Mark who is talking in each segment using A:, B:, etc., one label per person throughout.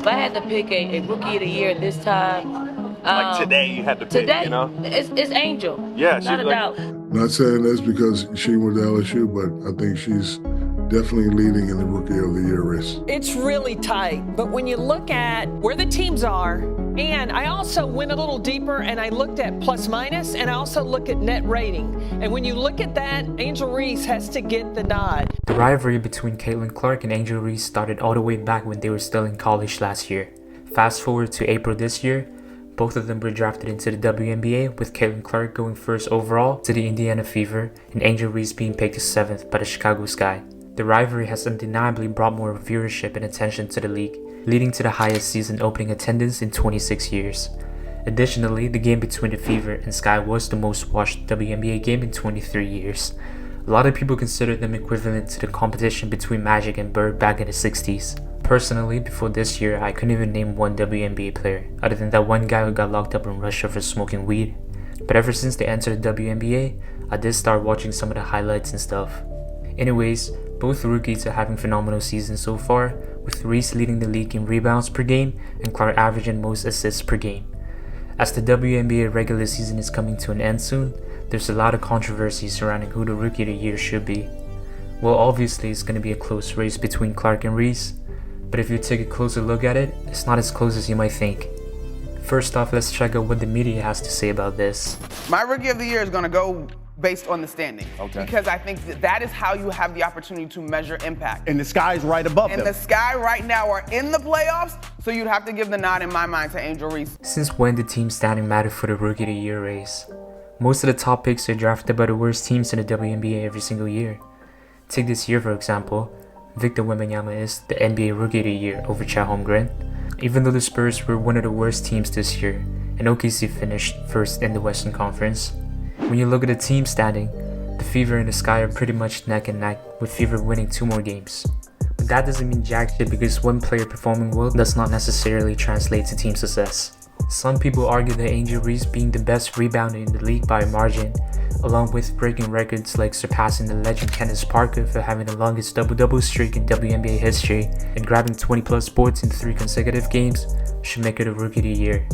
A: if I had to pick a rookie of the year this time,
B: like today, you had to pick,
A: today,
B: you know?
A: It's Angel.
B: Yeah,
A: not a doubt.
C: Not saying this because she went to LSU, but I think she's definitely leading in the Rookie of the Year race.
D: It's really tight, but when you look at where the teams are, and I also went a little deeper and I looked at plus minus, and I also look at net rating. And when you look at that, Angel Reese has to get the nod.
E: The rivalry between Caitlin Clark and Angel Reese started all the way back when they were still in college last year. Fast forward to April this year, both of them were drafted into the WNBA, with Caitlin Clark going first overall to the Indiana Fever and Angel Reese being picked 7th by the Chicago Sky. The rivalry has undeniably brought more viewership and attention to the league, leading to the highest season opening attendance in 26 years. Additionally, the game between the Fever and Sky was the most watched WNBA game in 23 years. A lot of people consider them equivalent to the competition between Magic and Bird back in the 60s. Personally, before this year, I couldn't even name one WNBA player, other than that one guy who got locked up in Russia for smoking weed. But ever since they entered the WNBA, I did start watching some of the highlights and stuff. Anyways, both rookies are having phenomenal seasons so far, with Reese leading the league in rebounds per game and Clark averaging most assists per game. As the WNBA regular season is coming to an end soon, there's a lot of controversy surrounding who the Rookie of the Year should be. Well, obviously it's going to be a close race between Clark and Reese, but if you take a closer look at it, it's not as close as you might think. First off, let's check out what the media has to say about this.
F: My Rookie of the Year is going to go based on the standings.
B: Okay.
F: Because I think that is how you have the opportunity to measure impact.
G: And the Sky's right above them.
F: And the Sky right now are in the playoffs, so you'd have to give the nod in my mind to Angel Reese.
E: Since when did team standing matter for the Rookie of the Year race? Most of the top picks are drafted by the worst teams in the WNBA every single year. Take this year for example, Victor Wembanyama is the NBA Rookie of the Year over Chet Holmgren, even though the Spurs were one of the worst teams this year, and OKC finished first in the Western Conference. When you look at the team standing, the Fever and the Sky are pretty much neck and neck, with Fever winning 2 more games. But that doesn't mean jack shit because one player performing well does not necessarily translate to team success. Some people argue that Angel Reese being the best rebounder in the league by a margin, along with breaking records like surpassing the legend Candace Parker for having the longest double-double streak in WNBA history and grabbing 20 plus boards in 3 consecutive games, should make her the Rookie of the Year.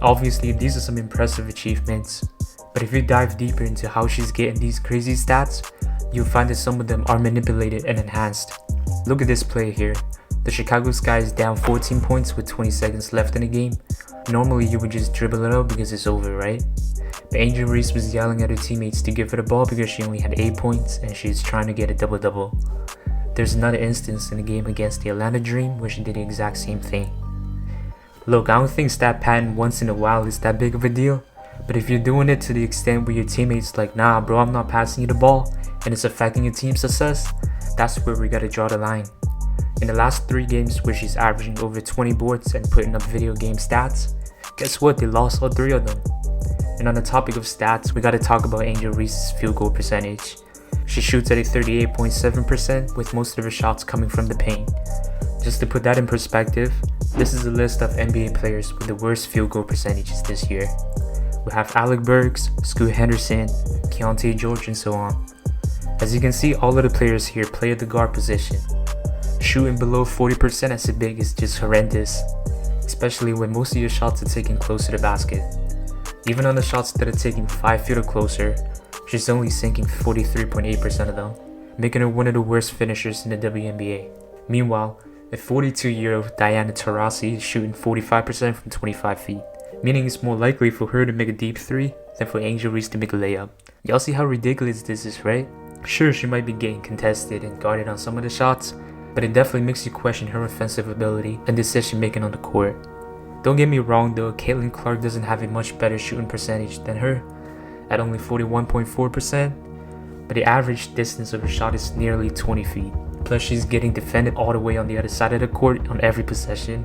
E: Obviously, these are some impressive achievements, but if you dive deeper into how she's getting these crazy stats, you'll find that some of them are manipulated and enhanced. Look at this play here. The Chicago Sky is down 14 points with 20 seconds left in the game. Normally you would just dribble it out because it's over, right? But Angel Reese was yelling at her teammates to give her the ball because she only had 8 points and she's trying to get a double-double. There's another instance in the game against the Atlanta Dream where she did the exact same thing. Look, I don't think stat padding once in a while is that big of a deal, but if you're doing it to the extent where your teammates like, nah bro, I'm not passing you the ball, and it's affecting your team's success, that's where we gotta draw the line. In the last 3 games where she's averaging over 20 boards and putting up video game stats, guess what, they lost all 3 of them. And on the topic of stats, we gotta talk about Angel Reese's field goal percentage. She shoots at a 38.7% with most of her shots coming from the paint. Just to put that in perspective, this is a list of NBA players with the worst field goal percentages this year. We have Alec Burks, Scoot Henderson, Keontae George, and so on. As you can see, all of the players here play at the guard position. Shooting below 40% as a big is just horrendous, especially when most of your shots are taken close to the basket. Even on the shots that are taking 5 feet or closer, she's only sinking 43.8% of them, making her one of the worst finishers in the WNBA. Meanwhile, a 42-year-old Diana Taurasi is shooting 45% from 25 feet, meaning it's more likely for her to make a deep 3 than for Angel Reese to make a layup. Y'all see how ridiculous this is, right? Sure, she might be getting contested and guarded on some of the shots, but it definitely makes you question her offensive ability and decision making on the court. Don't get me wrong though, Caitlin Clark doesn't have a much better shooting percentage than her, at only 41.4%, but the average distance of her shot is nearly 20 feet. Plus she's getting defended all the way on the other side of the court on every possession,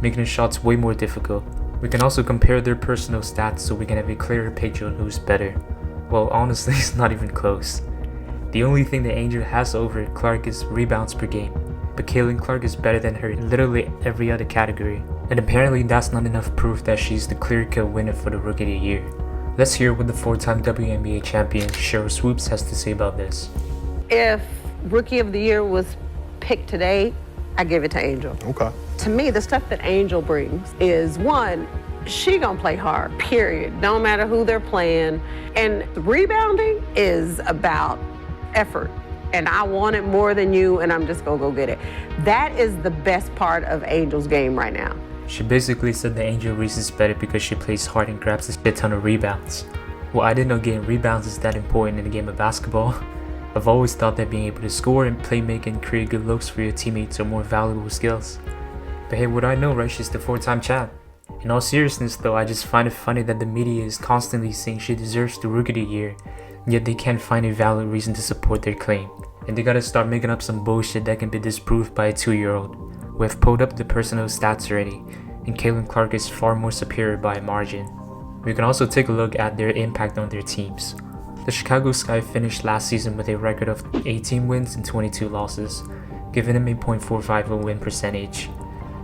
E: making her shots way more difficult. We can also compare their personal stats so we can have a clearer picture on who's better. Well, honestly, it's not even close. The only thing that Angel has over Clark is rebounds per game, but Caitlin Clark is better than her in literally every other category, and apparently that's not enough proof that she's the clear-cut winner for the Rookie of the Year. Let's hear what the 4-time WNBA champion Cheryl Swoops has to say about this.
H: If Rookie of the Year was picked today,
B: I give it to Angel.
G: Okay.
B: To me, the stuff that Angel brings is, one, she gonna play hard, period. No matter who they're playing. And rebounding is about effort. And I want it more than you, and I'm just gonna go get it. That is the best part of Angel's game right now.
E: She basically said that Angel Reese is better because she plays hard and grabs a shit ton of rebounds. Well, I didn't know getting rebounds is that important in the game of basketball. I've always thought that being able to score and play make and create good looks for your teammates are more valuable skills. But hey, what do I know, right? She's the 4-time champ. In all seriousness though, I just find it funny that the media is constantly saying she deserves the Rookie of the Year, yet they can't find a valid reason to support their claim. And they gotta start making up some bullshit that can be disproved by a 2-year-old. We have pulled up the personal stats already, and Caitlin Clark is far more superior by a margin. We can also take a look at their impact on their teams. The Chicago Sky finished last season with a record of 18 wins and 22 losses, giving them a .45 win percentage.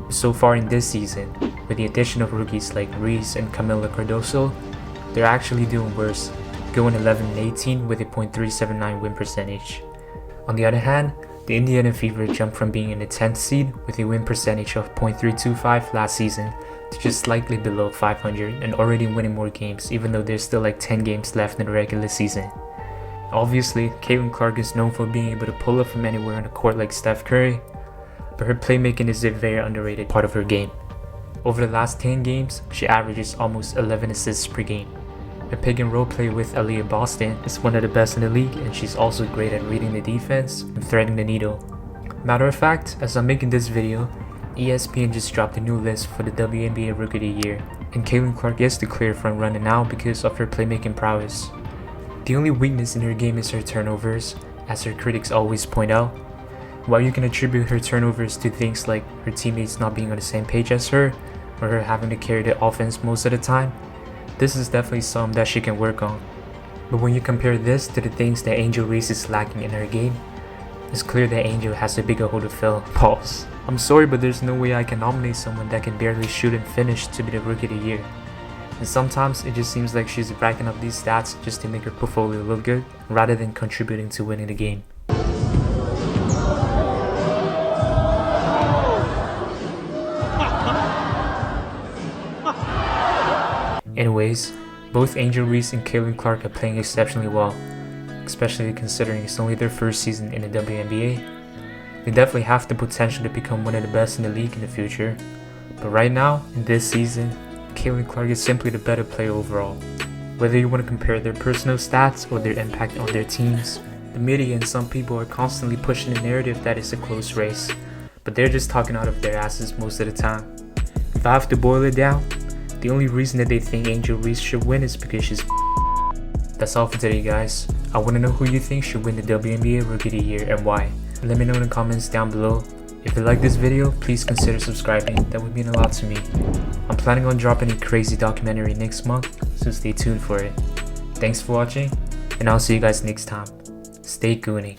E: So far in this season, with the addition of rookies like Reese and Camila Cardoso, they're actually doing worse, going 11-18 with a .379 win percentage. On the other hand, the Indiana Fever jumped from being in the 10th seed with a win percentage of .325 last season to just slightly below 500 and already winning more games even though there's still like 10 games left in the regular season. Obviously, Caitlin Clark is known for being able to pull up from anywhere on the court like Steph Curry, but her playmaking is a very underrated part of her game. Over the last 10 games, she averages almost 11 assists per game. Her pick and roll play with Aaliyah Boston is one of the best in the league, and she's also great at reading the defense and threading the needle. Matter of fact, as I'm making this video, ESPN just dropped a new list for the WNBA Rookie of the Year, and Caitlin Clark is the clear front runner now because of her playmaking prowess. The only weakness in her game is her turnovers, as her critics always point out. While you can attribute her turnovers to things like her teammates not being on the same page as her, or her having to carry the offense most of the time, this is definitely something that she can work on. But when you compare this to the things that Angel Reese is lacking in her game, it's clear that Angel has a bigger hole to fill. Pause. I'm sorry, but there's no way I can nominate someone that can barely shoot and finish to be the Rookie of the Year. And sometimes it just seems like she's racking up these stats just to make her portfolio look good, rather than contributing to winning the game. Anyways, both Angel Reese and Caitlin Clark are playing exceptionally well, especially considering it's only their first season in the WNBA. They definitely have the potential to become one of the best in the league in the future, but right now, in this season, Caitlin Clark is simply the better player overall. Whether you want to compare their personal stats or their impact on their teams, the media and some people are constantly pushing the narrative that it's a close race, but they're just talking out of their asses most of the time. If I have to boil it down, the only reason that they think Angel Reese should win is because she's That's all for today, guys. I want to know who you think should win the WNBA Rookie of the Year and why. Let me know in the comments down below. If you like this video, please consider subscribing. That would mean a lot to me. I'm planning on dropping a crazy documentary next month, so stay tuned for it. Thanks for watching, and I'll see you guys next time. Stay gooning.